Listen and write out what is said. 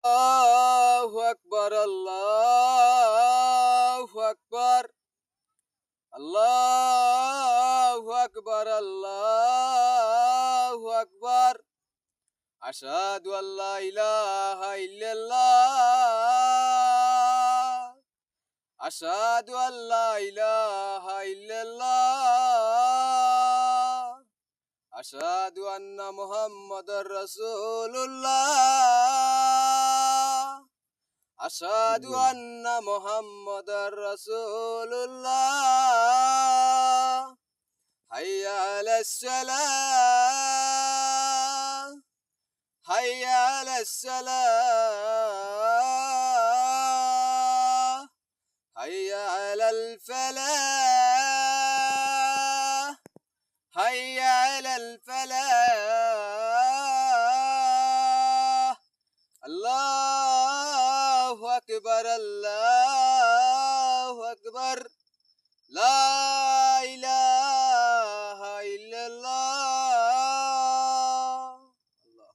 আল্লাহু আকবার, আল্লাহু আকবার, আল্লাহু আকবার, আল্লাহু আকবার। আশহাদু আল্লা ইলাহা ইল্লাল্লাহ, আশহাদু আল্লা ইলাহা ইল্লাল্লাহ, আশহাদু আন্না মুহাম্মাদার রাসূলুল্লাহ, আশহাদু আন্না মুহাম্মাদার রাসূলুল্লাহ। হাইয়া আলাস সালাহ, হাইয়া আলাস সালাহ, হাইয়া আলাল ফালাহ, হাইয়া আলাল ফালাহ। আল্লাহু আকবার, আল্লাহু আকবার।